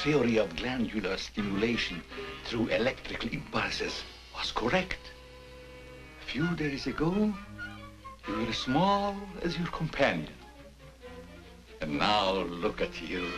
Theory of glandular stimulation through electrical impulses was correct. A few days ago, you were as small as your companion. And now look at you.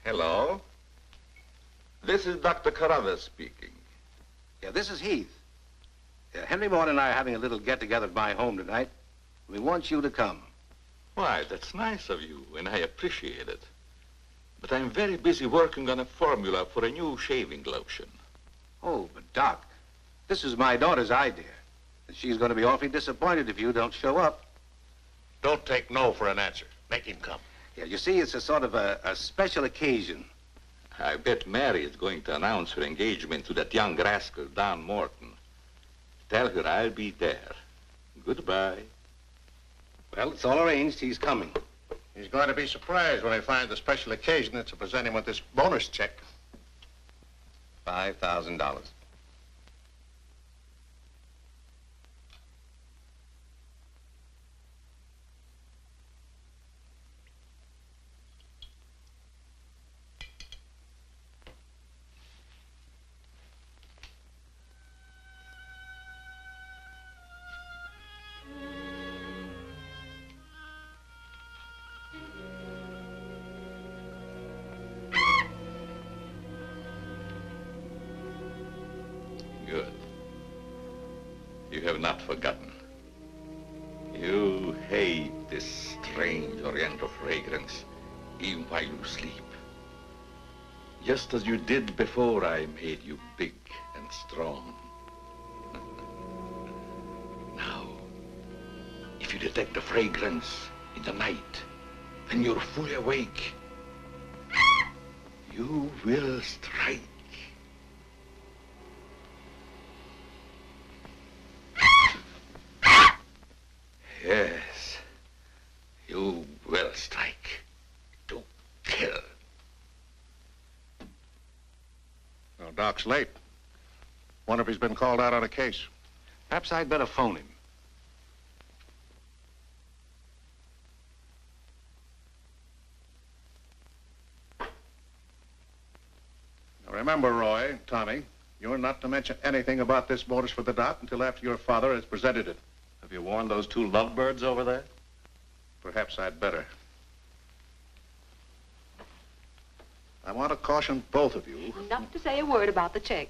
Hello. This is Dr. Carruthers speaking. Yeah, this is Heath. Henry Morton and I are having a little get-together at my home tonight. We want you to come. Why, that's nice of you, and I appreciate it. But I'm very busy working on a formula for a new shaving lotion. Oh, but Doc, this is my daughter's idea. And she's going to be awfully disappointed if you don't show up. Don't take no for an answer. Make him come. Yeah, you see, it's a sort of a special occasion. I bet Mary is going to announce her engagement to that young rascal, Don Morton. Tell her I'll be there. Goodbye. Well, it's all arranged. He's coming. He's going to be surprised when he finds the special occasion that's to present him with this bonus check. $5,000. Good. You have not forgotten. You hate this strange oriental fragrance, even while you sleep. Just as you did before I made you big and strong. Now, if you detect the fragrance in the night, when you're fully awake, you will strike. Yes, you will strike to kill. Well, Doc's late. Wonder if he's been called out on a case. Perhaps I'd better phone him. Now, remember, Roy, Tommy, you're not to mention anything about this bonus for the Doc until after your father has presented it. Have you warned those two lovebirds over there? Perhaps I'd better. I want to caution both of you. Not to say a word about the check.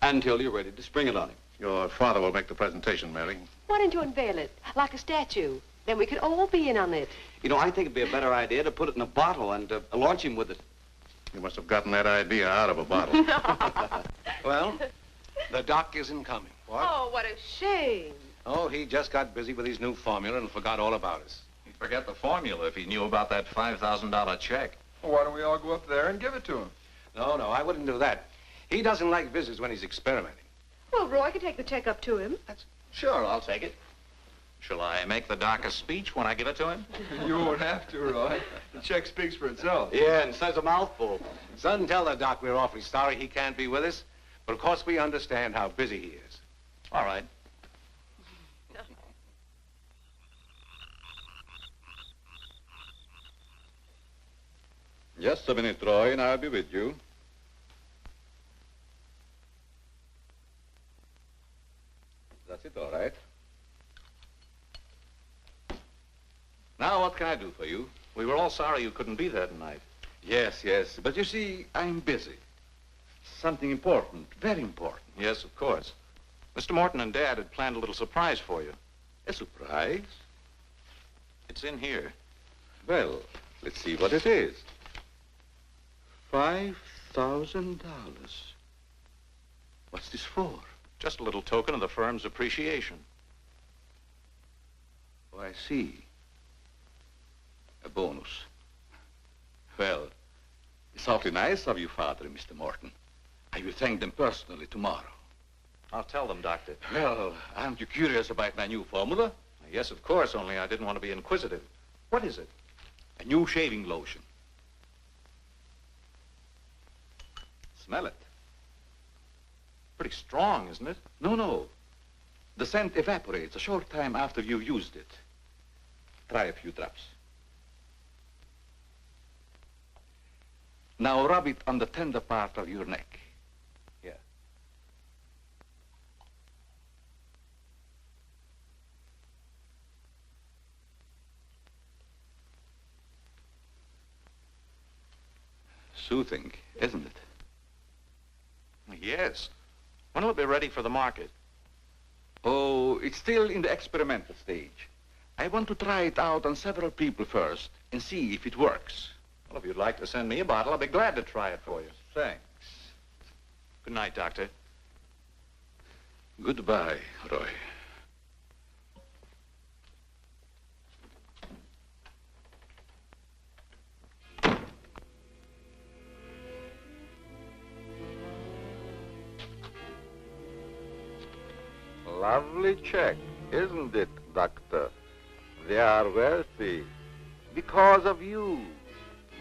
Until you're ready to spring it on him. Your father will make the presentation, Mary. Why don't you unveil it, like a statue? Then we could all be in on it. You know, I think it'd be a better idea to put it in a bottle and launch him with it. You must have gotten that idea out of a bottle. Well, the Doc isn't coming. What? Oh, what a shame. Oh, he just got busy with his new formula and forgot all about us. He'd forget the formula if he knew about that $5,000 check. Well, why don't we all go up there and give it to him? No, I wouldn't do that. He doesn't like visitors when he's experimenting. Well, Roy could take the check up to him. Sure, I'll take it. Shall I make the Doc a speech when I give it to him? You won't have to, Roy. The check speaks for itself. Yeah, and says a mouthful. Son, tell the Doc we're awfully sorry he can't be with us, but of course we understand how busy he is. All right. Just a minute, Roy, and I'll be with you. That's it, all right. Now, what can I do for you? We were all sorry you couldn't be there tonight. Yes, but you see, I'm busy. Something important, very important. Yes, of course. Mr. Morton and Dad had planned a little surprise for you. A surprise? It's in here. Well, let's see what it is. $5,000. What's this for? Just a little token of the firm's appreciation. Oh, I see. A bonus. Well, it's awfully nice of you, Father and Mr. Morton. I will thank them personally tomorrow. I'll tell them, Doctor. Well, aren't you curious about my new formula? Yes, of course, only I didn't want to be inquisitive. What is it? A new shaving lotion. Smell it. Pretty strong, isn't it? No. The scent evaporates a short time after you've used it. Try a few drops. Now rub it on the tender part of your neck. Here. soothing, isn't it? Yes. When will it be ready for the market? Oh, it's still in the experimental stage. I want to try it out on several people first and see if it works. Well, if you'd like to send me a bottle, I'll be glad to try it for you. Thanks. Good night, Doctor. Goodbye, Roy. Lovely check, isn't it, Doctor? They are wealthy because of you.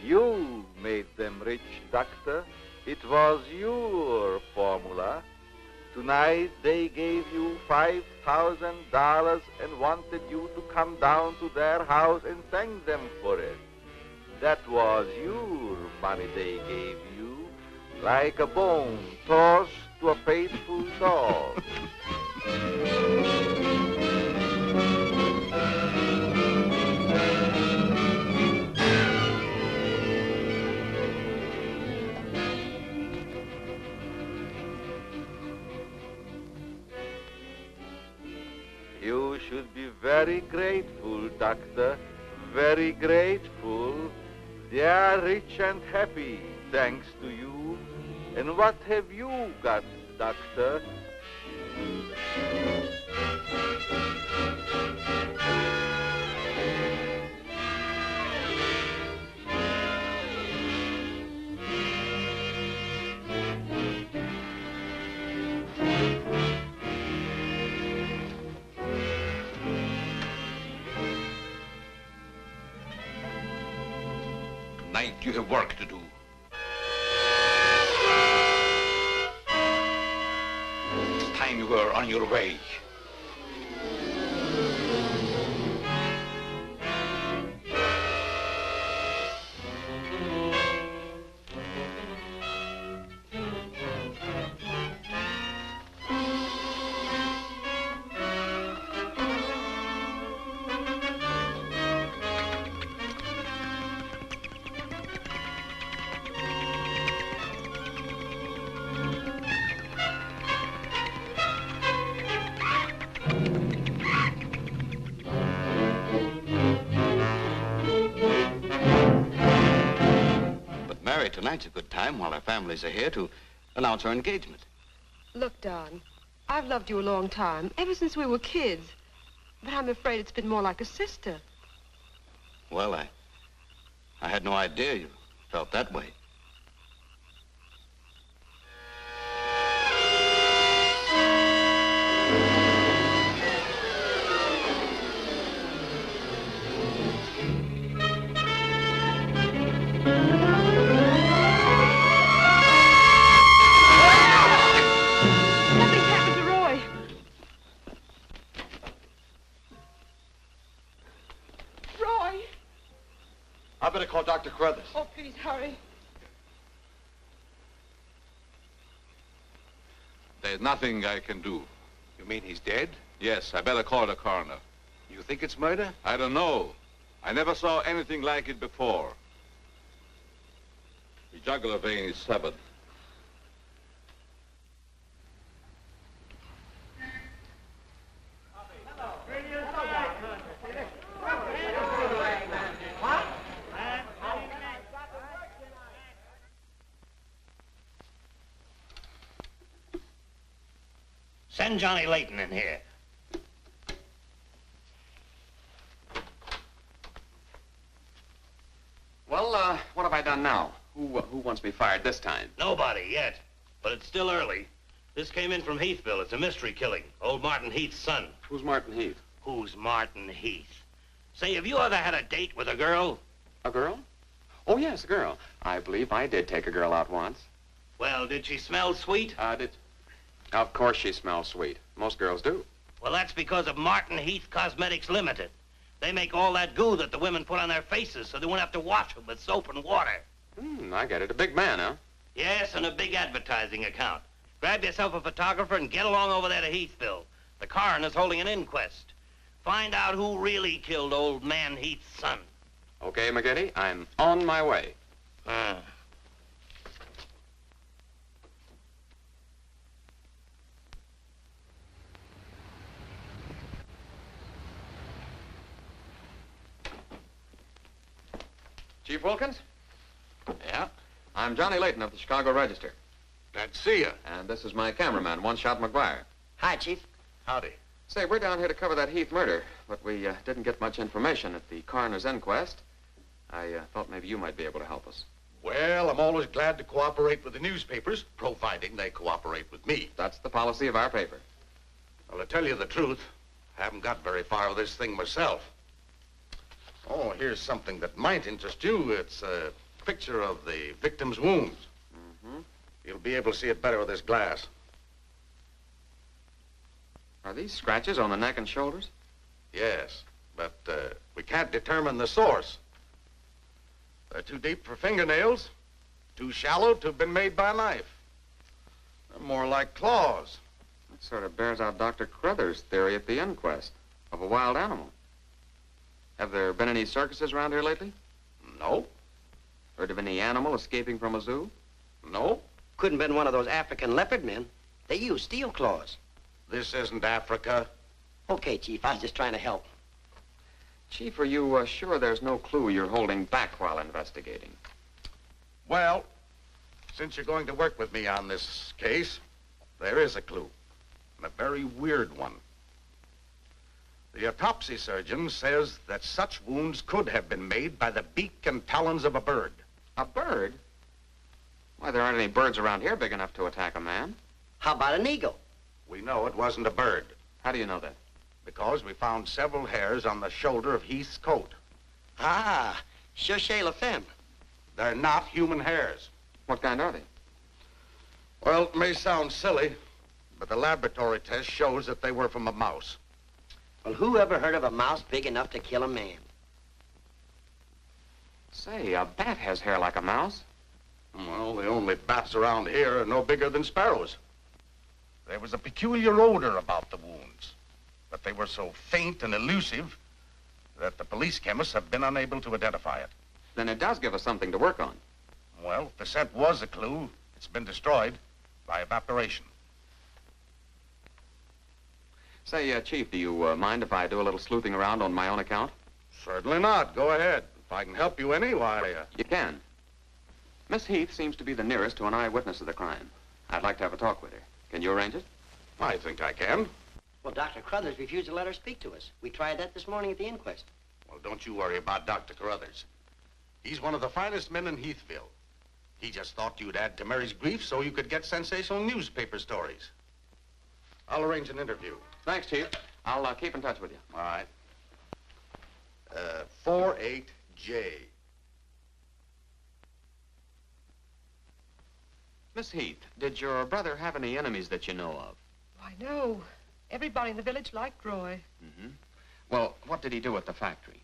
You made them rich, Doctor. It was your formula. Tonight they gave you $5,000 and wanted you to come down to their house and thank them for it. That was your money they gave you, like a bone tossed to a faithful dog. You should be very grateful, Doctor, very grateful. They are rich and happy, thanks to you. And what have you got, Doctor? Tonight you have work to do. It's time you were on your way. Tonight's a good time while our families are here to announce our engagement. Look, Don, I've loved you a long time, ever since we were kids. But I'm afraid it's been more like a sister. Well, I had no idea you felt that way. I better call Dr. Carruthers. Oh, please, hurry. There's nothing I can do. You mean he's dead? Yes, I better call the coroner. You think it's murder? I don't know. I never saw anything like it before. The jugular vein is severed. Send Johnny Layton in here. Well, what have I done now? Who wants me fired this time? Nobody yet, but it's still early. This came in from Heathville. It's a mystery killing. Old Martin Heath's son. Who's Martin Heath? Who's Martin Heath? Say, have you ever had a date with a girl? A girl? Oh, yes, a girl. I believe I did take a girl out once. Well, did she smell sweet? Of course she smells sweet. Most girls do. Well, that's because of Martin Heath Cosmetics Limited. They make all that goo that the women put on their faces so they won't have to wash them with soap and water. I get it. A big man, huh? Yes, and a big advertising account. Grab yourself a photographer and get along over there to Heathville. The coroner's holding an inquest. Find out who really killed old man Heath's son. Okay, McGinty, I'm on my way. Chief Wilkins? Yeah? I'm Johnny Layton of the Chicago Register. Glad to see you. And this is my cameraman, One Shot McGuire. Hi, Chief. Howdy. Say, we're down here to cover that Heath murder, but we didn't get much information at the coroner's inquest. I thought maybe you might be able to help us. Well, I'm always glad to cooperate with the newspapers, providing they cooperate with me. That's the policy of our paper. Well, to tell you the truth, I haven't got very far with this thing myself. Oh, here's something that might interest you. It's a picture of the victim's wounds. Mm-hmm. You'll be able to see it better with this glass. Are these scratches on the neck and shoulders? Yes, but we can't determine the source. They're too deep for fingernails, too shallow to have been made by a knife. They're more like claws. That sort of bears out Dr. Carruthers' theory at the inquest of a wild animal. Have there been any circuses around here lately? No. Heard of any animal escaping from a zoo? No. Couldn't have been one of those African leopard men. They use steel claws. This isn't Africa. Okay, Chief, I was just trying to help. Chief, are you sure there's no clue you're holding back while investigating? Well, since you're going to work with me on this case, there is a clue, and a very weird one. The autopsy surgeon says that such wounds could have been made by the beak and talons of a bird. A bird? Why, there aren't any birds around here big enough to attack a man. How about an eagle? We know it wasn't a bird. How do you know that? Because we found several hairs on the shoulder of Heath's coat. Ah, cherchez la femme. They're not human hairs. What kind are they? Well, it may sound silly, but the laboratory test shows that they were from a mouse. Well, who ever heard of a mouse big enough to kill a man? Say, a bat has hair like a mouse. Well, the only bats around here are no bigger than sparrows. There was a peculiar odor about the wounds, but they were so faint and elusive that the police chemists have been unable to identify it. Then it does give us something to work on. Well, if the scent was a clue, it's been destroyed by evaporation. Say, Chief, do you mind if I do a little sleuthing around on my own account? Certainly not. Go ahead. If I can help you any, why... You can. Miss Heath seems to be the nearest to an eyewitness of the crime. I'd like to have a talk with her. Can you arrange it? I think I can. Well, Dr. Carruthers refused to let her speak to us. We tried that this morning at the inquest. Well, don't you worry about Dr. Carruthers. He's one of the finest men in Heathville. He just thought you'd add to Mary's grief so you could get sensational newspaper stories. I'll arrange an interview. Thanks, Chief. I'll keep in touch with you. All right. 48J. Miss Heath, did your brother have any enemies that you know of? Why, no. Everybody in the village liked Roy. Mm-hmm. Well, what did he do at the factory?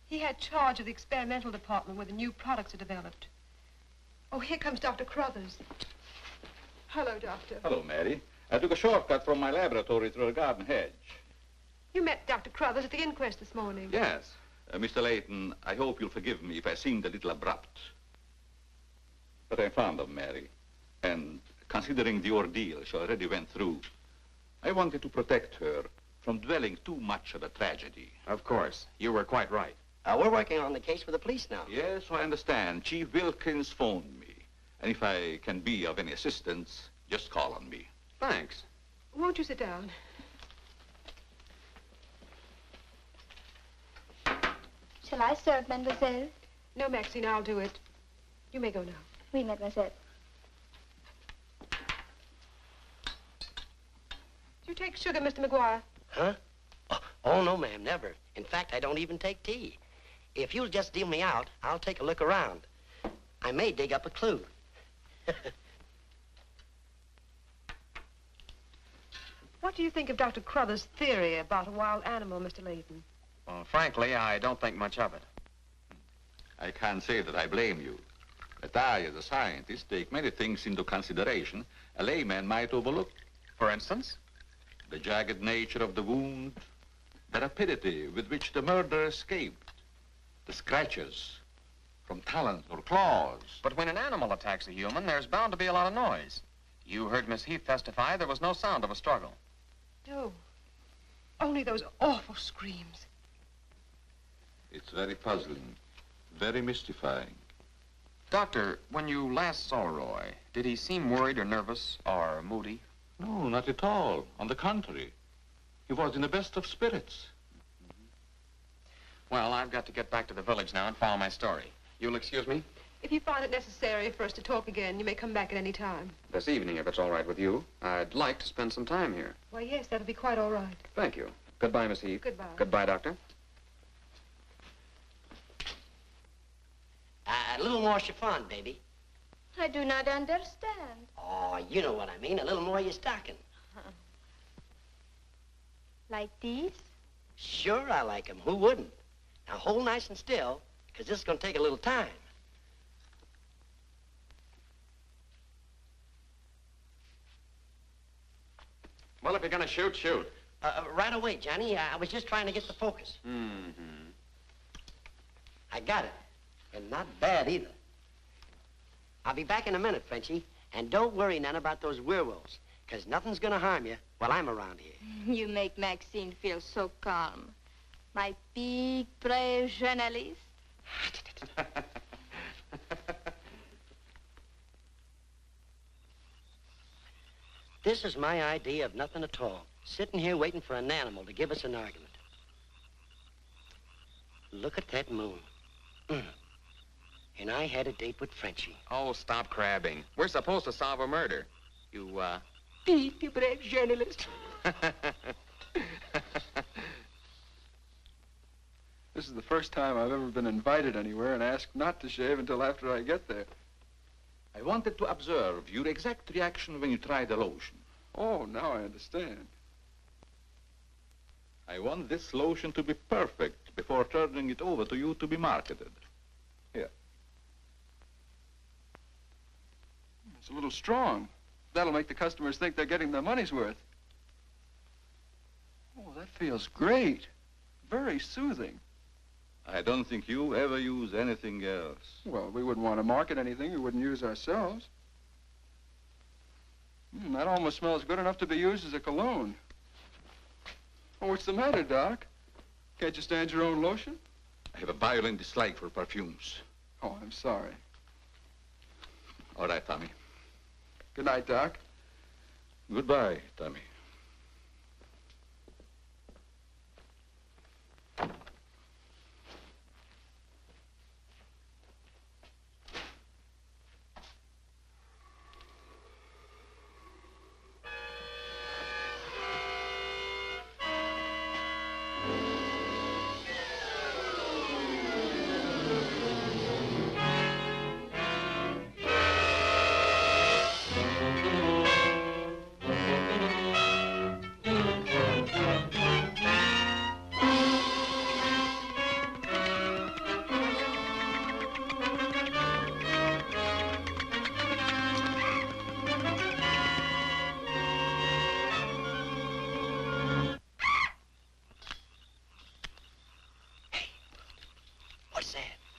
He had charge of the experimental department where the new products are developed. Oh, here comes Dr. Carruthers. Hello, Doctor. Hello, Mary. I took a shortcut from my laboratory through a garden hedge. You met Dr. Carruthers at the inquest this morning. Yes. Mr. Layton, I hope you'll forgive me if I seemed a little abrupt. But I'm fond of Mary. And considering the ordeal she already went through, I wanted to protect her from dwelling too much on the tragedy. Of course. You were quite right. We're working on the case for the police now. Yes, I understand. Chief Wilkins phoned me. And if I can be of any assistance, just call on me. Thanks. Won't you sit down? Shall I serve, mademoiselle? No, Maxine, I'll do it. You may go now. Oui, mademoiselle. Do you take sugar, Mr. McGuire? Huh? Oh, no, ma'am, never. In fact, I don't even take tea. If you'll just deal me out, I'll take a look around. I may dig up a clue. What do you think of Dr. Carruthers' theory about a wild animal, Mr. Layton? Well, frankly, I don't think much of it. I can't say that I blame you. But I, as a scientist, take many things into consideration a layman might overlook. For instance? The jagged nature of the wound, the rapidity with which the murderer escaped, the scratches from talons or claws. But when an animal attacks a human, there's bound to be a lot of noise. You heard Miss Heath testify there was no sound of a struggle. No. Only those awful screams. It's very puzzling. Very mystifying. Doctor, when you last saw Roy, did he seem worried or nervous or moody? No, not at all. On the contrary. He was in the best of spirits. Well, I've got to get back to the village now and follow my story. You'll excuse me? If you find it necessary for us to talk again, you may come back at any time. This evening, if it's all right with you. I'd like to spend some time here. Why, yes, that'll be quite all right. Thank you. Goodbye, Miss Heath. Goodbye. Goodbye, Doctor. A little more chiffon, baby. I do not understand. Oh, you know what I mean. A little more of your stocking. Like these? Sure, I like 'em. Who wouldn't? Now, hold nice and still, because this is going to take a little time. Well, if you're going to shoot, shoot. Right away, Johnny. I was just trying to get the focus. Mm-hmm. I got it. And not bad, either. I'll be back in a minute, Frenchie. And don't worry none about those werewolves, because nothing's going to harm you while I'm around here. You make Maxine feel so calm. My big, brave journalist. This is my idea of nothing at all. Sitting here waiting for an animal to give us an argument. Look at that moon. And I had a date with Frenchie. Oh, stop crabbing. We're supposed to solve a murder. You, Big, brave journalist. This is the first time I've ever been invited anywhere and asked not to shave until after I get there. I wanted to observe your exact reaction when you tried the lotion. Oh, now I understand. I want this lotion to be perfect before turning it over to you to be marketed. Here. It's a little strong. That'll make the customers think they're getting their money's worth. Oh, that feels great. Very soothing. I don't think you ever use anything else. Well, we wouldn't want to market anything we wouldn't use ourselves. That almost smells good enough to be used as a cologne. Oh, what's the matter, Doc? Can't you stand your own lotion? I have a violent dislike for perfumes. Oh, I'm sorry. All right, Tommy. Good night, Doc. Goodbye, Tommy.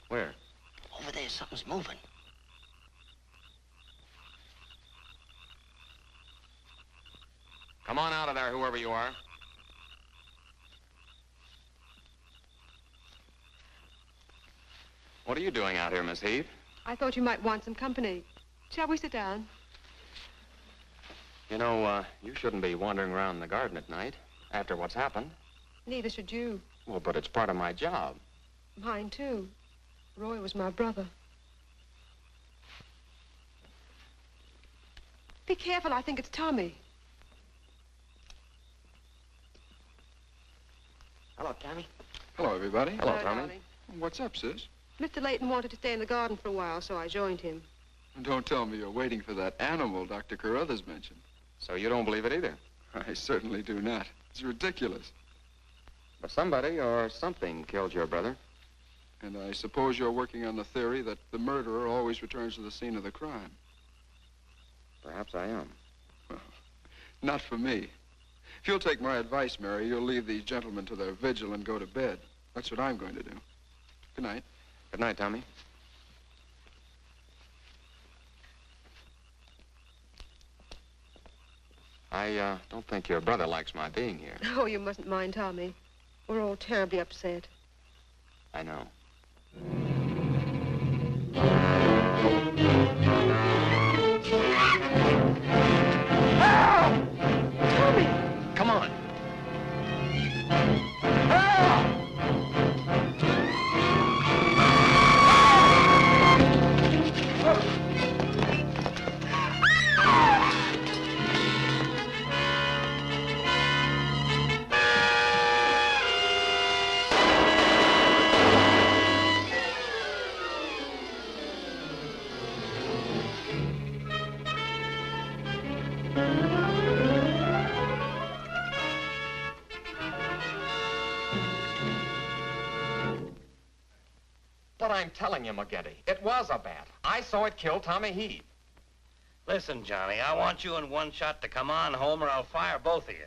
Where? Over there, something's moving. Come on out of there, whoever you are. What are you doing out here, Miss Heath? I thought you might want some company. Shall we sit down? You know, you shouldn't be wandering around the garden at night after what's happened. Neither should you. Well, but it's part of my job. Mine, too. Roy was my brother. Be careful, I think it's Tommy. Hello, Tommy. Hello, everybody. Hello, Tommy. darling. What's up, sis? Mr. Layton wanted to stay in the garden for a while, so I joined him. Don't tell me you're waiting for that animal Dr. Carruthers mentioned. So you don't believe it either? I certainly do not. It's ridiculous. But somebody or something killed your brother. And I suppose you're working on the theory that the murderer always returns to the scene of the crime. Perhaps I am. Well, not for me. If you'll take my advice, Mary, you'll leave these gentlemen to their vigil and go to bed. That's what I'm going to do. Good night. Good night, Tommy. I don't think your brother likes my being here. Oh, you mustn't mind Tommy. We're all terribly upset. I know. I'm telling you, McGinty. It was a bat. I saw it kill Tommy Heath. Listen, Johnny, I want you and One Shot to come on home or I'll fire both of you.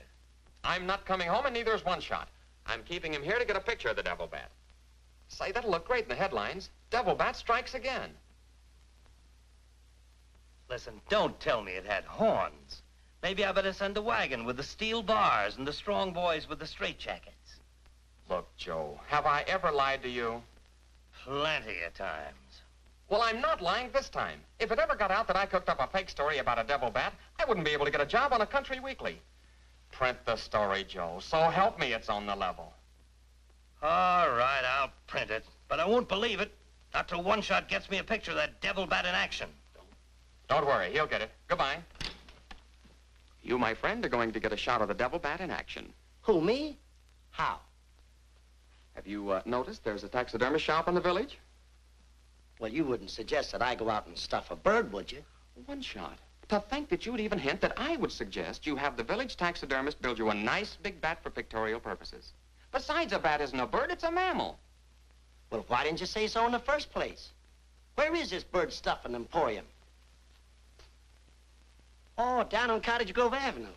I'm not coming home, and neither is One Shot. I'm keeping him here to get a picture of the devil bat. Say, that'll look great in the headlines. Devil bat strikes again. Listen, don't tell me it had horns. Maybe I better send a wagon with the steel bars and the strong boys with the straitjackets. Look, Joe, have I ever lied to you? Plenty of times. Well, I'm not lying this time. If it ever got out that I cooked up a fake story about a devil bat, I wouldn't be able to get a job on a country weekly. Print the story, Joe. So help me, it's on the level. All right, I'll print it. But I won't believe it. Not till One Shot gets me a picture of that devil bat in action. Don't worry, he'll get it. Goodbye. You, my friend, are going to get a shot of the devil bat in action. Who, me? How? Have you noticed there's a taxidermist shop in the village? Well, you wouldn't suggest that I go out and stuff a bird, would you? One Shot. To think that you'd even hint that I would suggest you have the village taxidermist build you a nice big bat for pictorial purposes. Besides, a bat isn't a bird, it's a mammal. Well, why didn't you say so in the first place? Where is this bird stuffing emporium? Oh, down on Cottage Grove Avenue.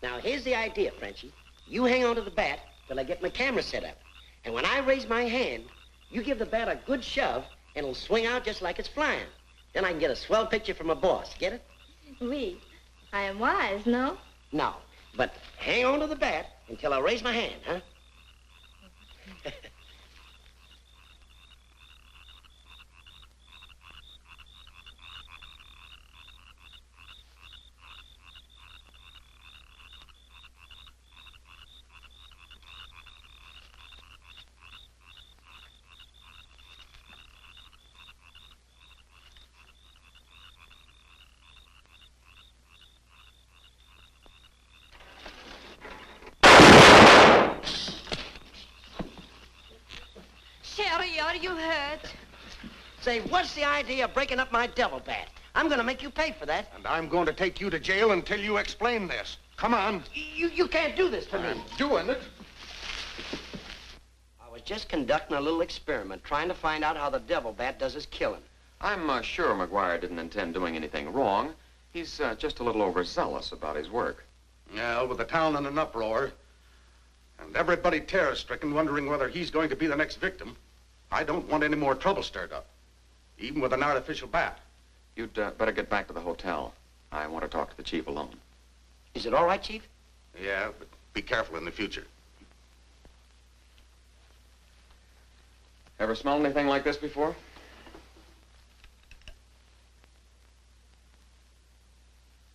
Now, here's the idea, Frenchie. You hang on to the bat till I get my camera set up. And when I raise my hand, you give the bat a good shove, and it'll swing out just like it's flying. Then I can get a swell picture from my boss. Get it? Oui. I am wise, no? No. But hang on to the bat until I raise my hand, huh? Sherry, are you hurt? Say, what's the idea of breaking up my devil bat? I'm going to make you pay for that. And I'm going to take you to jail until you explain this. Come on. You can't do this to me. I'm doing it. I was just conducting a little experiment, trying to find out how the devil bat does his killing. I'm sure McGuire didn't intend doing anything wrong. He's just a little overzealous about his work. Yeah, with the town in an uproar, and everybody terror-stricken, wondering whether he's going to be the next victim, I don't want any more trouble stirred up, even with an artificial bat. You'd better get back to the hotel. I want to talk to the chief alone. Is it all right, Chief? Yeah, but be careful in the future. Ever smelled anything like this before?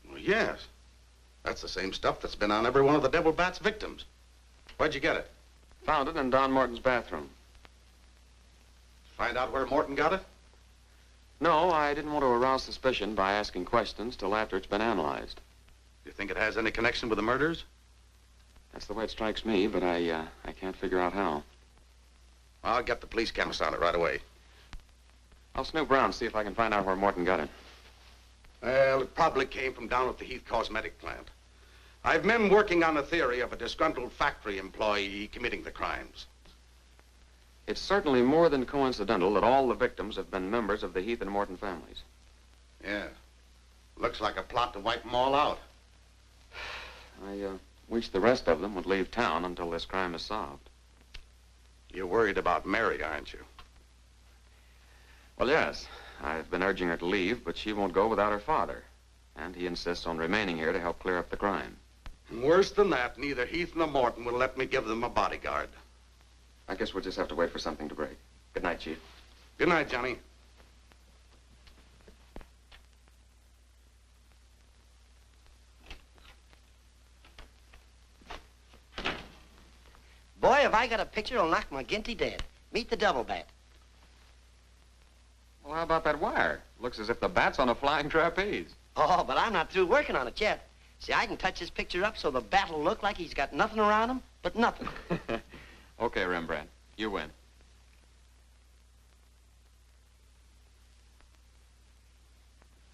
Well, yes. That's the same stuff that's been on every one of the devil bat's victims. Where'd you get it? Found it in Don Morton's bathroom. Find out where Morton got it? No, I didn't want to arouse suspicion by asking questions till after it's been analyzed. You think it has any connection with the murders? That's the way it strikes me, but I can't figure out how. I'll get the police chemist on it right away. I'll snoop around, see if I can find out where Morton got it. Well, it probably came from down at the Heath Cosmetic plant. I've men working on a theory of a disgruntled factory employee committing the crimes. It's certainly more than coincidental that all the victims have been members of the Heath and Morton families. Yeah. Looks like a plot to wipe them all out. I wish the rest of them would leave town until this crime is solved. You're worried about Mary, aren't you? Well, yes. I've been urging her to leave, but she won't go without her father. And he insists on remaining here to help clear up the crime. And worse than that, neither Heath nor Morton will let me give them a bodyguard. I guess we'll just have to wait for something to break. Good night, Chief. Good night, Johnny. Boy, have I got a picture that'll knock McGinty dead. Meet the double bat. Well, how about that wire? Looks as if the bat's on a flying trapeze. Oh, but I'm not through working on it yet. See, I can touch this picture up so the bat will look like he's got nothing around him but nothing. Okay, Rembrandt. You win.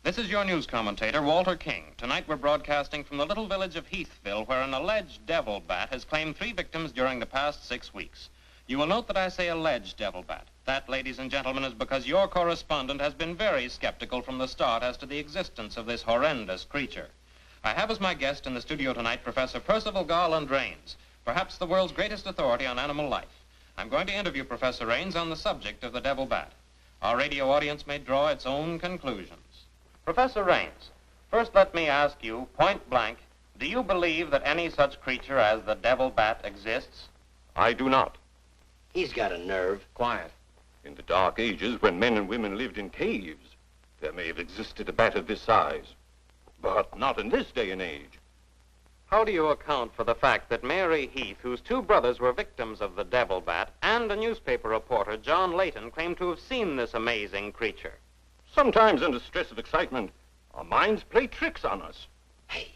This is your news commentator, Walter King. Tonight we're broadcasting from the little village of Heathville, where an alleged devil bat has claimed 3 victims during the past 6 weeks. You will note that I say alleged devil bat. That, ladies and gentlemen, is because your correspondent has been very skeptical from the start as to the existence of this horrendous creature. I have as my guest in the studio tonight Professor Percival Garland Rains, perhaps the world's greatest authority on animal life. I'm going to interview Professor Rains on the subject of the devil bat. Our radio audience may draw its own conclusions. Professor Rains, first let me ask you, point blank, do you believe that any such creature as the devil bat exists? I do not. He's got a nerve. Quiet. In the dark ages, when men and women lived in caves, there may have existed a bat of this size. But not in this day and age. How do you account for the fact that Mary Heath, whose 2 brothers were victims of the devil bat, and a newspaper reporter, John Layton, claim to have seen this amazing creature? Sometimes under stress of excitement, our minds play tricks on us. Hey,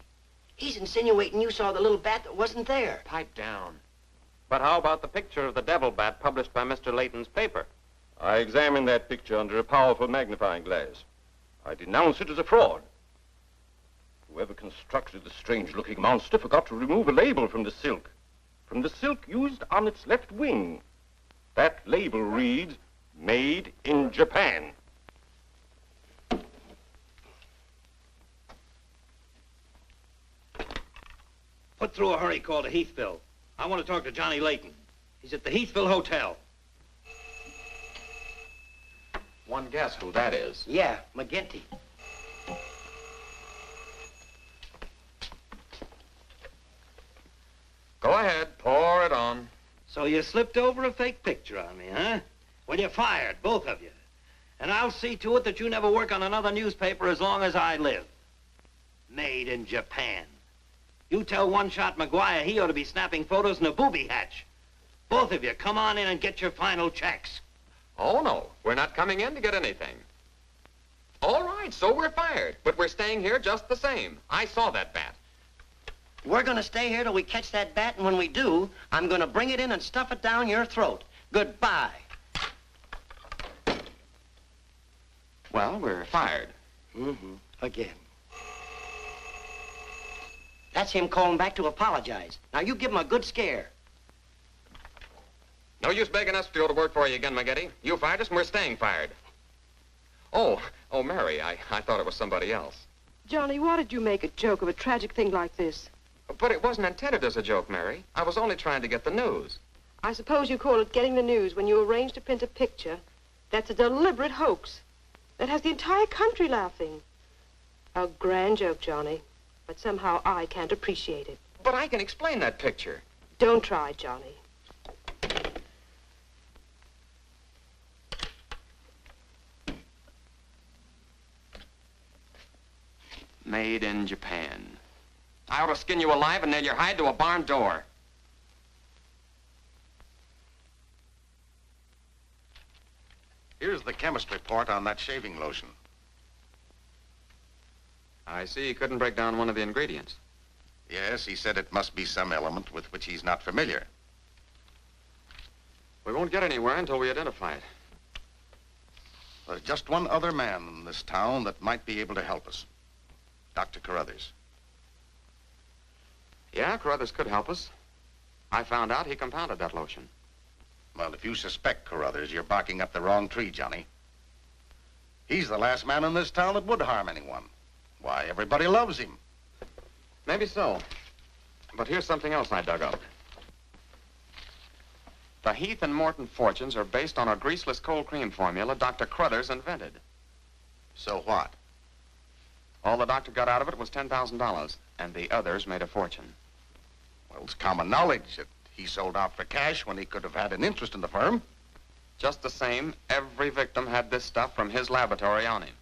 he's insinuating you saw the little bat that wasn't there. Pipe down. But how about the picture of the devil bat published by Mr. Layton's paper? I examined that picture under a powerful magnifying glass. I denounce it as a fraud. Whoever constructed the strange-looking monster forgot to remove a label from the silk used on its left wing. That label reads, "Made in Japan." Put through a hurry call to Heathville. I want to talk to Johnny Layton. He's at the Heathville Hotel. One guess who that is. Yeah, McGinty. Go ahead, pour it on. So you slipped over a fake picture on me, huh? Well, you're fired, both of you. And I'll see to it that you never work on another newspaper as long as I live. Made in Japan. You tell One-Shot McGuire he ought to be snapping photos in a booby hatch. Both of you, come on in and get your final checks. Oh, no. We're not coming in to get anything. All right, so we're fired. But we're staying here just the same. I saw that bat. We're going to stay here till we catch that bat, and when we do, I'm going to bring it in and stuff it down your throat. Goodbye. Well, we're fired. Mm-hmm. Again. That's him calling back to apologize. Now, you give him a good scare. No use begging us to go to work for you again, McGinty. You fired us, and we're staying fired. Oh, Mary, I thought it was somebody else. Johnny, why did you make a joke of a tragic thing like this? But it wasn't intended as a joke, Mary. I was only trying to get the news. I suppose you call it getting the news when you arrange to print a picture. That's a deliberate hoax. That has the entire country laughing. A grand joke, Johnny. But somehow I can't appreciate it. But I can explain that picture. Don't try, Johnny. Made in Japan. I ought to skin you alive and nail your hide to a barn door. Here's the chemist report on that shaving lotion. I see you couldn't break down one of the ingredients. Yes, he said it must be some element with which he's not familiar. We won't get anywhere until we identify it. There's just one other man in this town that might be able to help us. Dr. Carruthers. Yeah, Carruthers could help us. I found out he compounded that lotion. Well, if you suspect Carruthers, you're barking up the wrong tree, Johnny. He's the last man in this town that would harm anyone. Why, everybody loves him. Maybe so. But here's something else I dug up. The Heath and Morton fortunes are based on a greaseless cold cream formula Dr. Carruthers invented. So what? All the doctor got out of it was $10,000, and the others made a fortune. Well, it's common knowledge that he sold out for cash when he could have had an interest in the firm. Just the same, every victim had this stuff from his laboratory on him.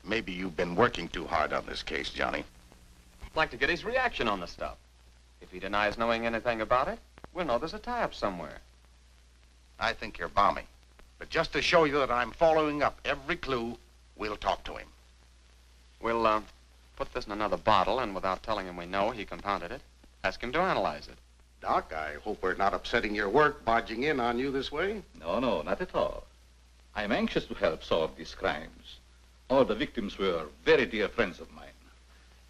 Maybe you've been working too hard on this case, Johnny. I'd like to get his reaction on the stuff. If he denies knowing anything about it, we'll know there's a tie-up somewhere. I think you're balmy. But just to show you that I'm following up every clue, we'll talk to him. We'll, put this in another bottle, and without telling him we know he compounded it, ask him to analyze it. Doc, I hope we're not upsetting your work barging in on you this way. No, no, not at all. I'm anxious to help solve these crimes. All the victims were very dear friends of mine.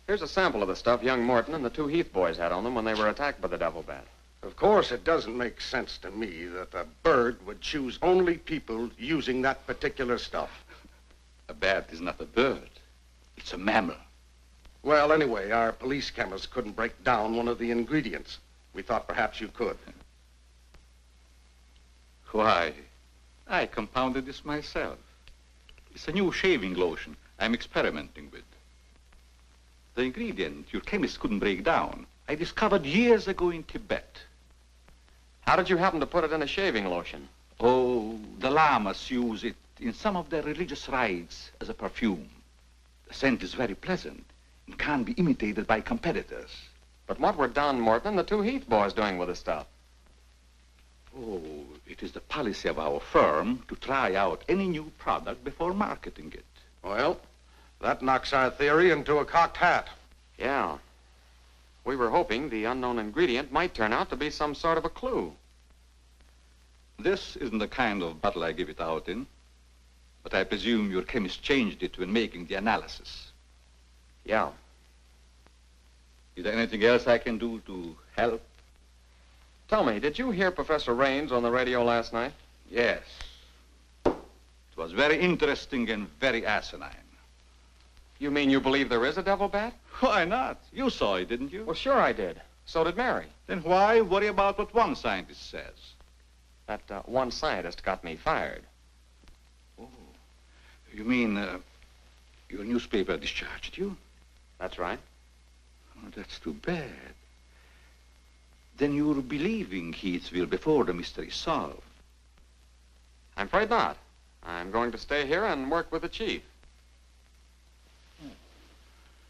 Here's a sample of the stuff young Morton and the two Heath boys had on them when they were attacked by the devil bat. Of course, it doesn't make sense to me that a bird would choose only people using that particular stuff. A bat is not a bird. It's a mammal. Well, anyway, our police chemist couldn't break down one of the ingredients. We thought perhaps you could. Why, I compounded this myself. It's a new shaving lotion I'm experimenting with. The ingredient your chemist couldn't break down, I discovered years ago in Tibet. How did you happen to put it in a shaving lotion? Oh, the lamas use it in some of their religious rites as a perfume. The scent is very pleasant and can be imitated by competitors. But what were Don Morton and the two Heath boys doing with the stuff? Oh, it is the policy of our firm to try out any new product before marketing it. Well, that knocks our theory into a cocked hat. Yeah. We were hoping the unknown ingredient might turn out to be some sort of a clue. This isn't the kind of bottle I give it out in, but I presume your chemist changed it when making the analysis. Yeah. Is there anything else I can do to help? Tell me, did you hear Professor Raines on the radio last night? Yes. It was very interesting and very asinine. You mean you believe there is a devil bat? Why not? You saw it, didn't you? Well, sure I did. So did Mary. Then why worry about what one scientist says? That one scientist got me fired. Oh, you mean your newspaper discharged you? That's right. Oh, that's too bad. Then you're believing Heathville before the mystery is solved. I'm afraid not. I'm going to stay here and work with the chief.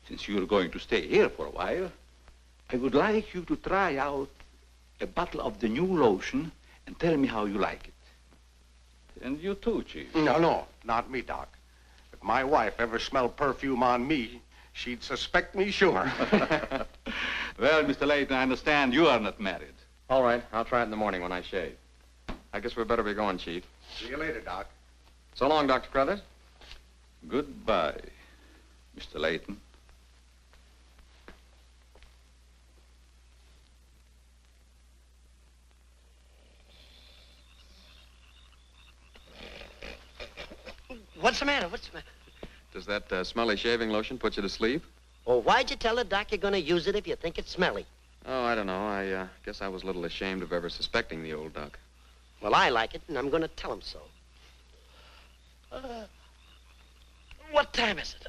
Since you're going to stay here for a while, I would like you to try out a bottle of the new lotion and tell me how you like it. And you too, Chief. No, not me, Doc. If my wife ever smelled perfume on me, she'd suspect me sure. Well, Mr. Layton, I understand you are not married. All right, I'll try it in the morning when I shave. I guess we better be going, Chief. See you later, Doc. So long, Dr. Carruthers. Goodbye, Mr. Layton. What's the matter? What's the matter? Does that smelly shaving lotion put you to sleep? Oh, why'd you tell the doc you're going to use it if you think it's smelly? Oh, I don't know. I guess I was a little ashamed of ever suspecting the old duck. Well, I like it, and I'm going to tell him so. What time is it?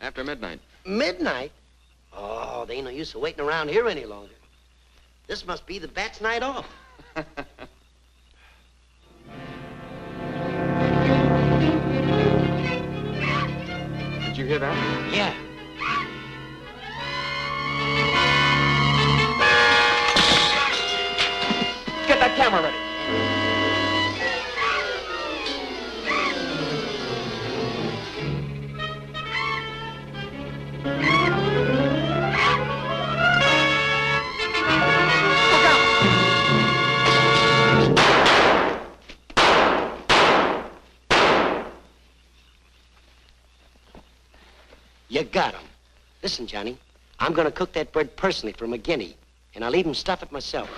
After midnight. Midnight? Oh, there ain't no use of waiting around here any longer. This must be the bat's night off. Did you hear that? Yeah. Get that camera ready. You got him. Listen, Johnny, I'm going to cook that bird personally for McGinney, and I'll even stuff it myself.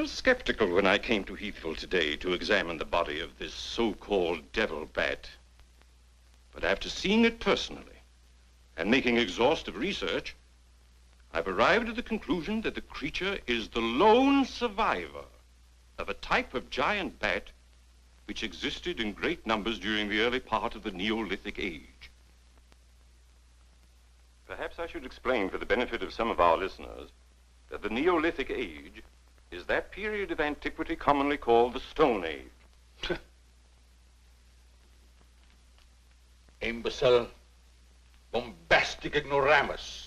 was skeptical when I came to Heathville today to examine the body of this so-called devil bat. But after seeing it personally and making exhaustive research, I've arrived at the conclusion that the creature is the lone survivor of a type of giant bat which existed in great numbers during the early part of the Neolithic age. Perhaps I should explain for the benefit of some of our listeners that the Neolithic age is that period of antiquity commonly called the Stone Age. Imbecile, bombastic ignoramus.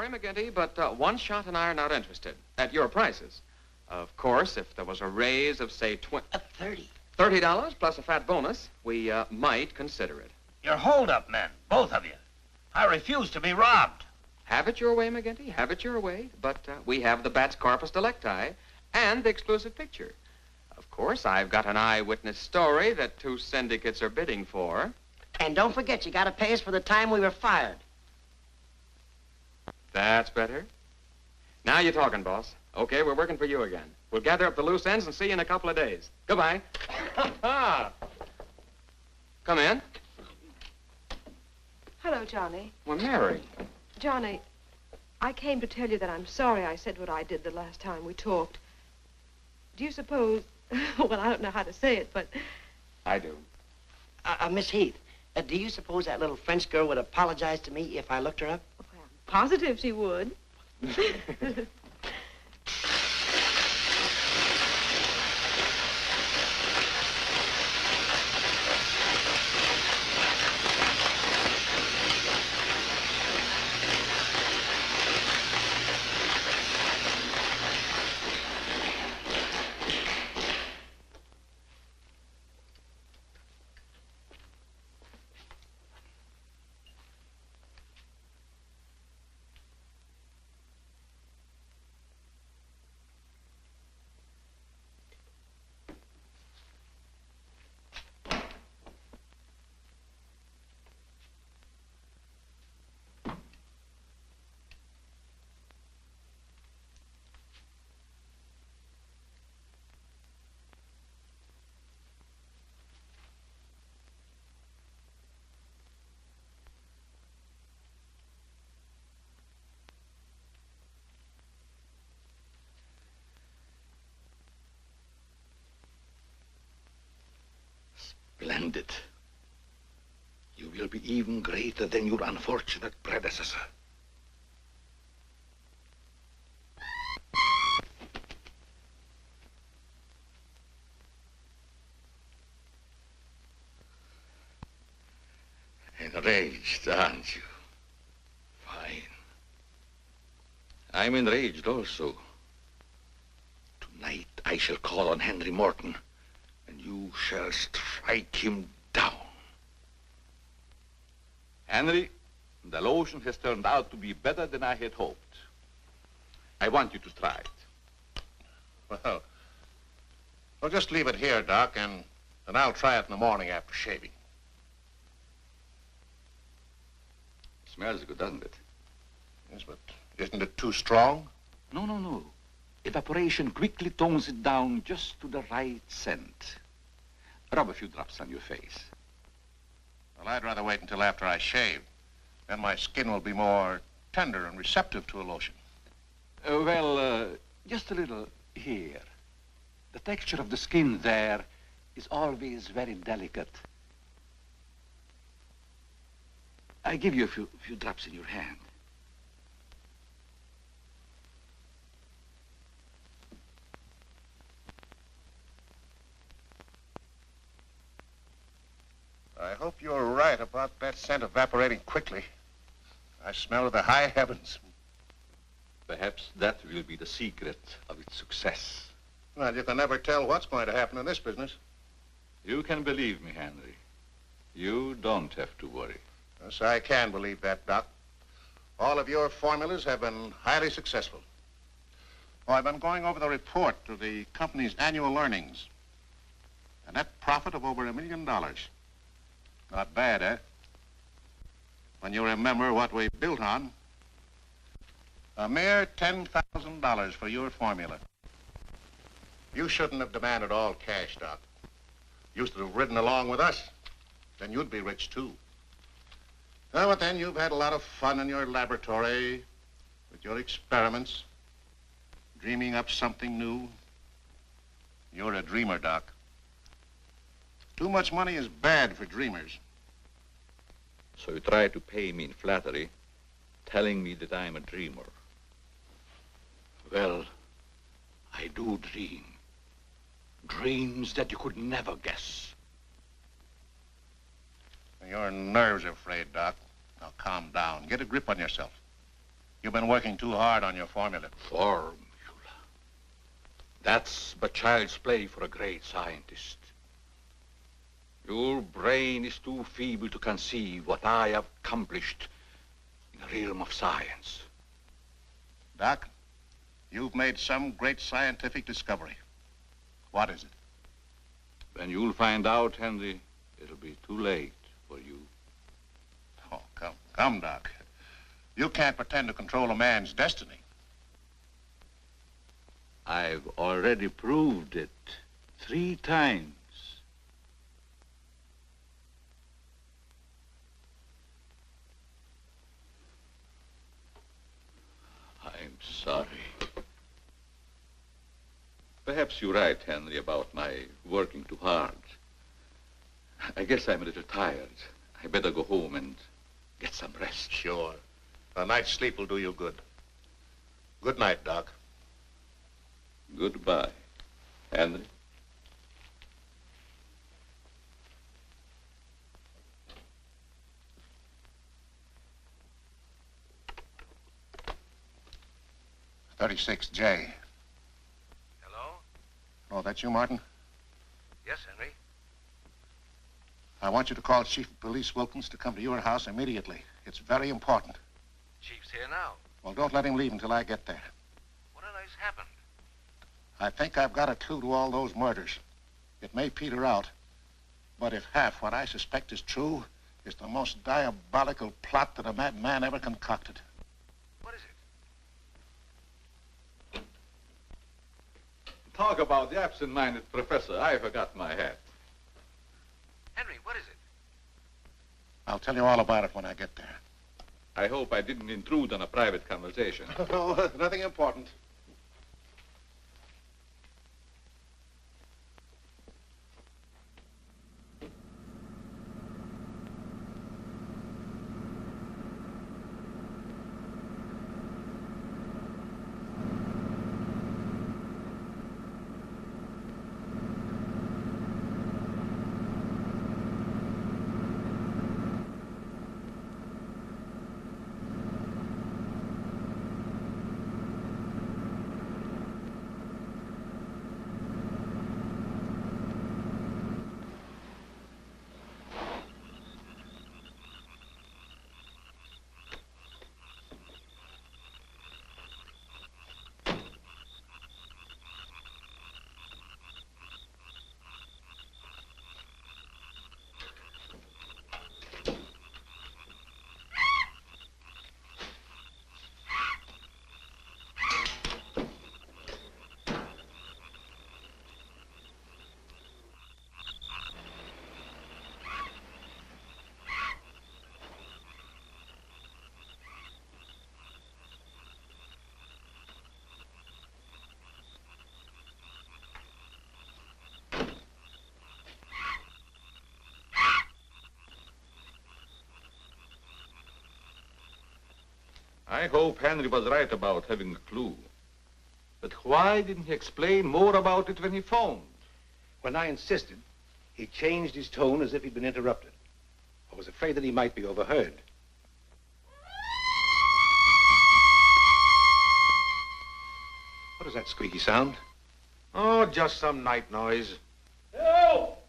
McGinty, but One Shot and I are not interested at your prices. Of course, if there was a raise of, say, $30 plus a fat bonus, we might consider it. You're hold-up men, both of you. I refuse to be robbed. Have it your way, McGinty, have it your way. But we have the bat's corpus delicti and the exclusive picture. Of course, I've got an eyewitness story that 2 syndicates are bidding for. And don't forget, you gotta pay us for the time we were fired. That's better. Now you're talking, boss. Okay, we're working for you again. We'll gather up the loose ends and see you in a couple of days. Goodbye. Come in. Hello, Johnny. Well, Mary. Johnny, I came to tell you that I'm sorry I said what I did the last time we talked. Do you suppose... well, I don't know how to say it, but... I do. Miss Heath, do you suppose that little French girl would apologize to me if I looked her up? Positive she would. Splendid. You will be even greater than your unfortunate predecessor. Enraged, aren't you? Fine. I'm enraged also. Tonight I shall call on Henry Morton, and you shall strike him down. Henry, the lotion has turned out to be better than I had hoped. I want you to try it. Well, just leave it here, Doc, and I'll try it in the morning after shaving. Smells good, doesn't it? Yes, but isn't it too strong? No, no, no. Evaporation quickly tones it down just to the right scent. Rub a few drops on your face. Well, I'd rather wait until after I shave. Then my skin will be more tender and receptive to a lotion. Just a little here. The texture of the skin there is always very delicate. I give you a few drops in your hand. hope you're right about that scent evaporating quickly. I smell the high heavens. Perhaps that will be the secret of its success. Well, you can never tell what's going to happen in this business. You can believe me, Henry. You don't have to worry. Yes, I can believe that, Doc. All of your formulas have been highly successful. Oh, I've been going over the report of the company's annual earnings. A net profit of over $1 million. Not bad, eh? When you remember what we built on. A mere $10,000 for your formula. You shouldn't have demanded all cash, Doc. You should have ridden along with us. Then you'd be rich, too. Oh, but then you've had a lot of fun in your laboratory with your experiments, dreaming up something new. You're a dreamer, Doc. Too much money is bad for dreamers. So you try to pay me in flattery, telling me that I'm a dreamer. Well, I do dream. Dreams that you could never guess. Your nerves are frayed, Doc. Now calm down. Get a grip on yourself. You've been working too hard on your formula. Formula. That's but child's play for a great scientist. Your brain is too feeble to conceive what I have accomplished in the realm of science. Doc, you've made some great scientific discovery. What is it? When you'll find out, Henry, it'll be too late for you. Oh, come, Doc. You can't pretend to control a man's destiny. I've already proved it 3 times. I'm sorry. Perhaps you're right, Henry, about my working too hard. I guess I'm a little tired. I better go home and get some rest. Sure. A night's sleep will do you good. Good night, Doc. Goodbye, Henry. $36J. Hello? Oh, that's you, Martin? Yes, Henry. I want you to call Chief of Police Wilkins to come to your house immediately. It's very important. Chief's here now. Well, don't let him leave until I get there. What on earth's happened? I think I've got a clue to all those murders. It may peter out, but if half what I suspect is true, it's the most diabolical plot that a madman ever concocted. What is it? Talk about the absent-minded professor. I forgot my hat. Henry, what is it? I'll tell you all about it when I get there. I hope I didn't intrude on a private conversation. No, nothing important. I hope Henry was right about having a clue. But why didn't he explain more about it when he phoned? When I insisted, he changed his tone as if he'd been interrupted. I was afraid that he might be overheard. What is that squeaky sound? Oh, just some night noise. Help!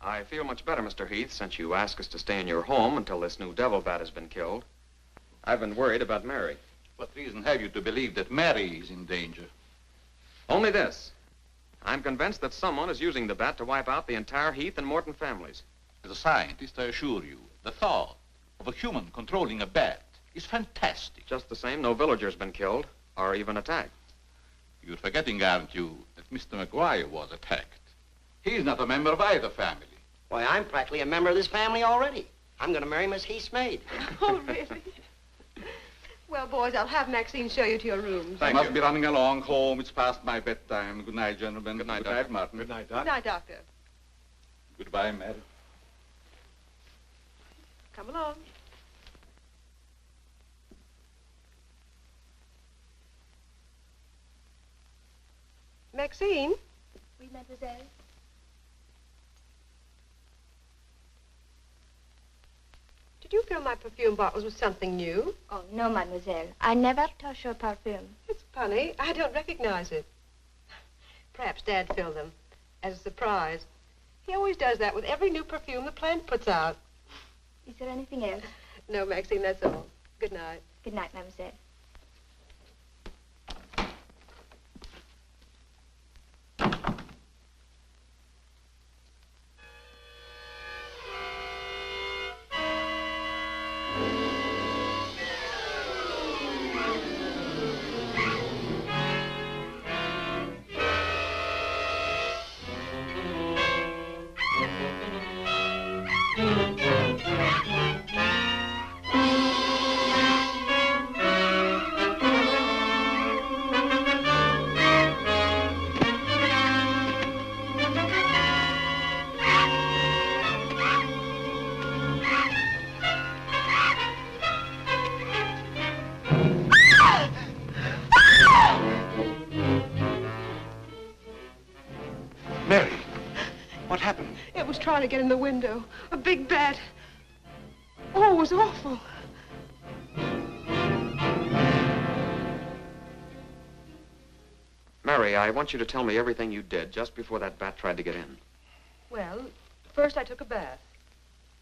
I feel much better, Mr. Heath, since you asked us to stay in your home until this new devil bat has been killed. I've been worried about Mary. What reason have you to believe that Mary is in danger? Only this. I'm convinced that someone is using the bat to wipe out the entire Heath and Morton families. As a scientist, I assure you, the thought of a human controlling a bat is fantastic. Just the same, no villager's been killed or even attacked. You're forgetting, aren't you, that Mr. McGuire was attacked. He's not a member of either family. Why, I'm practically a member of this family already. I'm going to marry Miss Heath's maid. Oh, really? Well, boys, I'll have Maxine show you to your rooms. I must be running along home. It's past my bedtime. Good night, gentlemen. Good night, Good night, Martin. Good night, Doc. Good night, Doctor. Goodbye, Mary. Come along. Maxine? Oui, mademoiselle. Did you fill my perfume bottles with something new? Oh, no, mademoiselle. I never touch your perfume. It's funny. I don't recognize it. Perhaps Dad filled them as a surprise. He always does that with every new perfume the plant puts out. Is there anything else? No, Maxine, that's all. Good night. Good night, mademoiselle. Mary, what happened? It was trying to get in the window. A big bat. Oh, it was awful. Mary, I want you to tell me everything you did just before that bat tried to get in. Well, first I took a bath.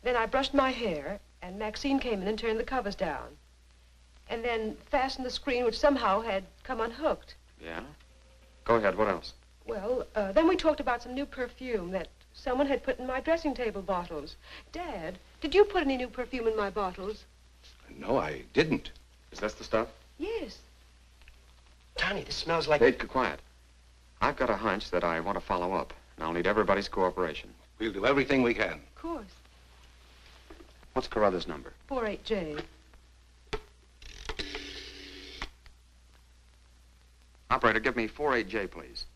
Then I brushed my hair, and Maxine came in and turned the covers down. And then fastened the screen, which somehow had come unhooked. Yeah? Go ahead, what else? Well, then we talked about some new perfume that someone had put in my dressing table bottles. Dad, did you put any new perfume in my bottles? No, I didn't. Is this the stuff? Yes. Tony, this smells like... Hey, quiet. I've got a hunch that I want to follow up, and I'll need everybody's cooperation. We'll do everything we can. Of course. What's Carruthers' number? 48J. Operator, give me 48J, please.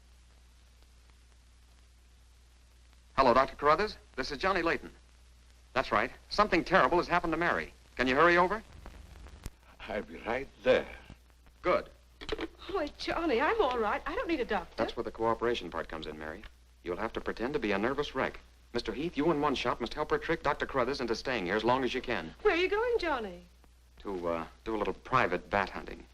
Hello, Dr. Carruthers. This is Johnny Layton. That's right. Something terrible has happened to Mary. Can you hurry over? I'll be right there. Good. Oh, Johnny, I'm all right. I don't need a doctor. That's where the cooperation part comes in, Mary. You'll have to pretend to be a nervous wreck. Mr. Heath, you in one shot must help her trick Dr. Carruthers into staying here as long as you can. Where are you going, Johnny? To, do a little private bat hunting.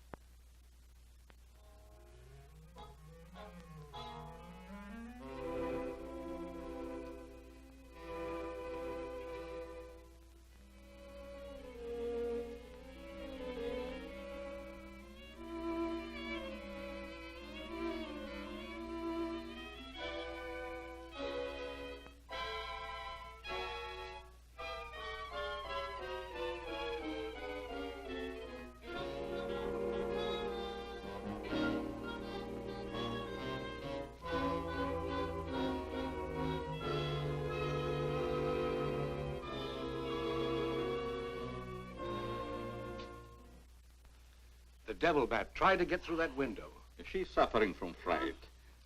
The devil bat tried to get through that window. If she's suffering from fright,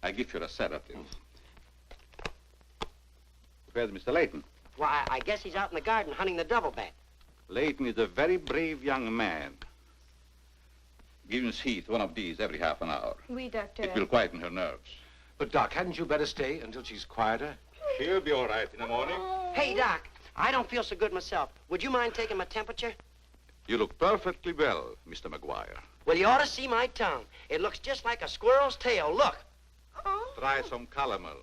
I give her a sedative. Where's Mr. Layton? Why, I guess he's out in the garden hunting the devil bat. Layton is a very brave young man. Give Miss Heath one of these every half an hour. Oui, doctor. It will quieten her nerves. But, Doc, hadn't you better stay until she's quieter? She'll be all right in the morning. Hey, Doc, I don't feel so good myself. Would you mind taking my temperature? You look perfectly well, Mr. McGuire. Well, you ought to see my tongue. It looks just like a squirrel's tail. Look. Try some calomel.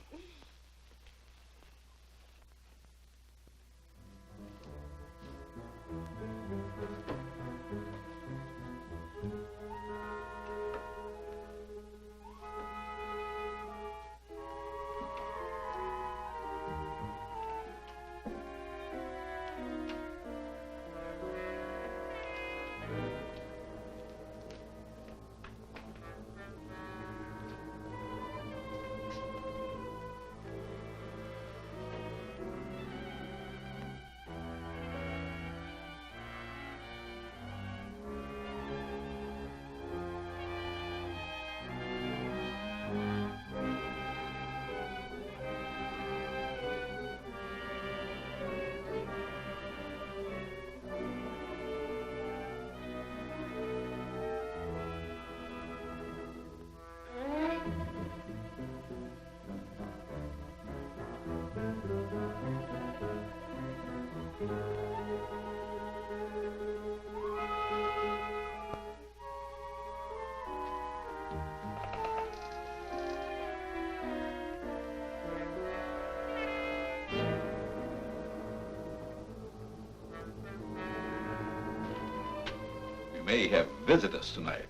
May have visitors tonight.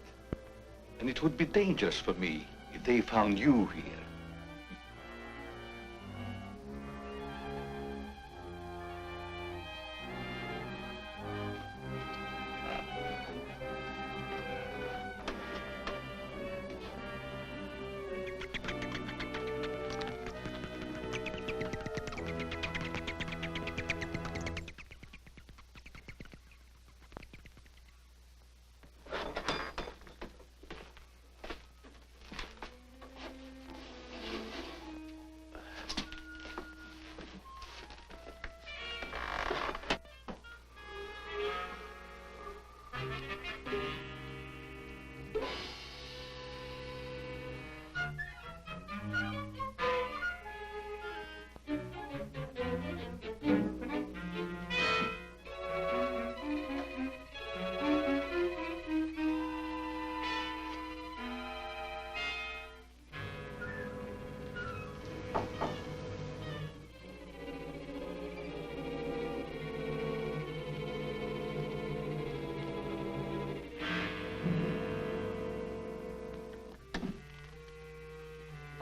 And it would be dangerous for me if they found you here.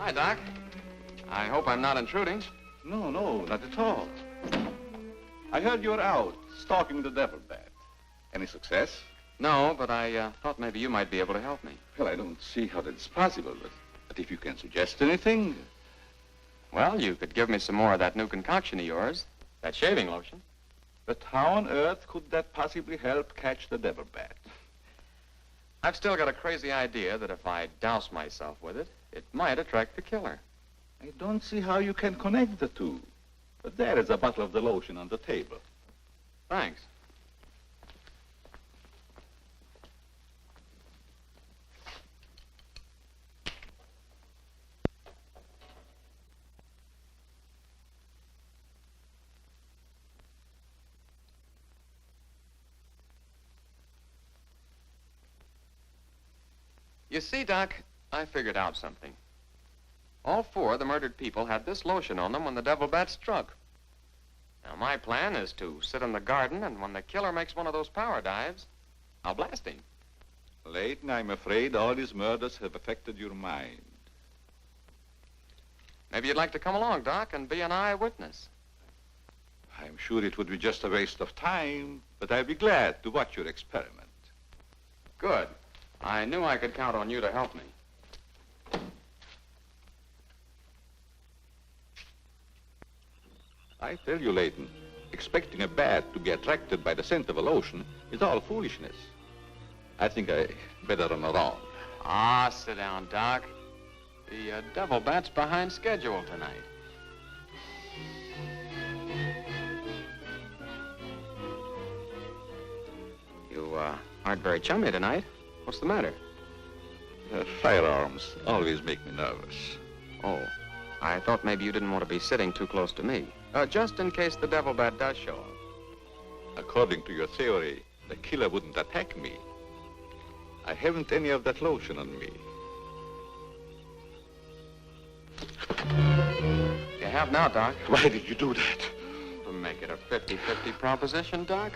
Hi, Doc. I hope I'm not intruding. No, not at all. I heard you were out stalking the devil bat. Any success? No, but I thought maybe you might be able to help me. Well, I don't see how that's possible, but if you can suggest anything... Well, you could give me some more of that new concoction of yours, that shaving lotion. But how on earth could that possibly help catch the devil bat? I've still got a crazy idea that if I douse myself with it, it might attract the killer. I don't see how you can connect the two. But there is a bottle of the lotion on the table. Thanks. You see, Doc, I figured out something. All four of the murdered people had this lotion on them when the devil bat struck. Now, my plan is to sit in the garden, and when the killer makes one of those power dives, I'll blast him. Layton, I'm afraid all these murders have affected your mind. Maybe you'd like to come along, Doc, and be an eyewitness. I'm sure it would be just a waste of time, but I'd be glad to watch your experiment. Good. I knew I could count on you to help me. I tell you, Layton, expecting a bat to be attracted by the scent of a lotion is all foolishness. I think I better run around. Ah, sit down, Doc. The devil bat's behind schedule tonight. You aren't very chummy tonight. What's the matter? Firearms always make me nervous. Oh, I thought maybe you didn't want to be sitting too close to me. Just in case the devil bat does show up. According to your theory, the killer wouldn't attack me. I haven't any of that lotion on me. You have now, Doc. Why did you do that? To make it a 50-50 proposition, Doc.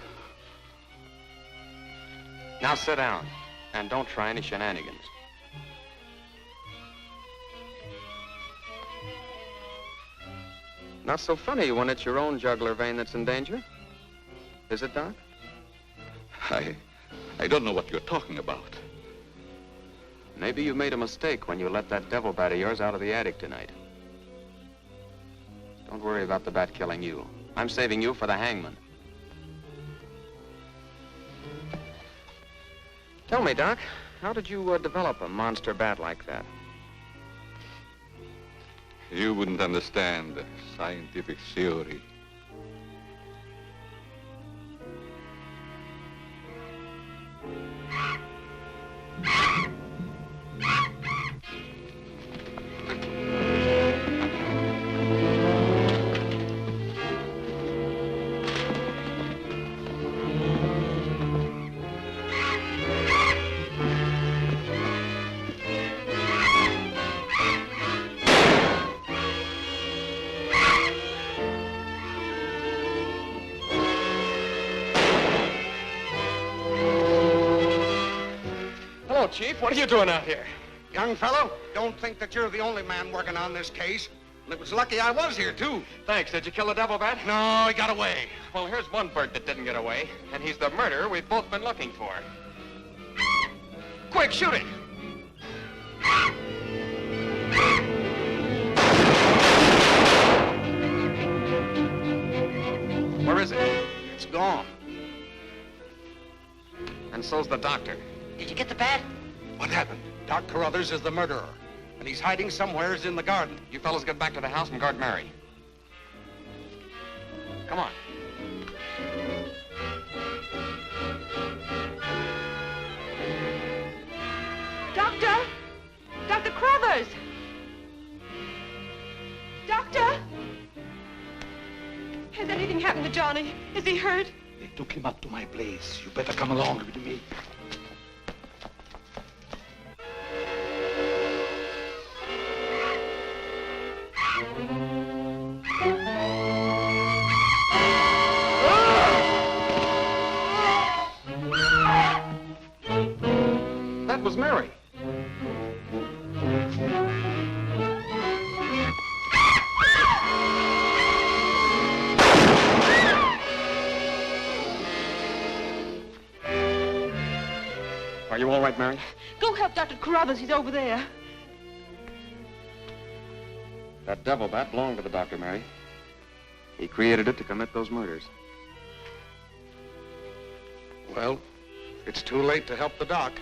Now sit down, and don't try any shenanigans. Not so funny when it's your own jugular vein that's in danger. Is it, Doc? I don't know what you're talking about. Maybe you made a mistake when you let that devil bat of yours out of the attic tonight. Don't worry about the bat killing you. I'm saving you for the hangman. Tell me, Doc, how did you develop a monster bat like that? You wouldn't understand the scientific theory. Chief, what are you doing out here? Young fellow, don't think that you're the only man working on this case. And it was lucky I was here, too. Thanks. Did you kill the devil bat? No, he got away. Well, here's one bird that didn't get away, and he's the murderer we've both been looking for. Quick, shoot it! Where is it? It's gone. And so's the doctor. Did you get the bat? What happened? Doc Carruthers is the murderer, and he's hiding somewheres in the garden. You fellas get back to the house and guard Mary. Come on. Doctor! Dr. Carruthers! Doctor! Has anything happened to Johnny? Is he hurt? They took him up to my place. You better come along with me. That was Mary. Are you all right, Mary? Go help Dr. Carruthers. He's over there. That devil bat belonged to the doctor, Mary. He created it to commit those murders. Well, it's too late to help the doc.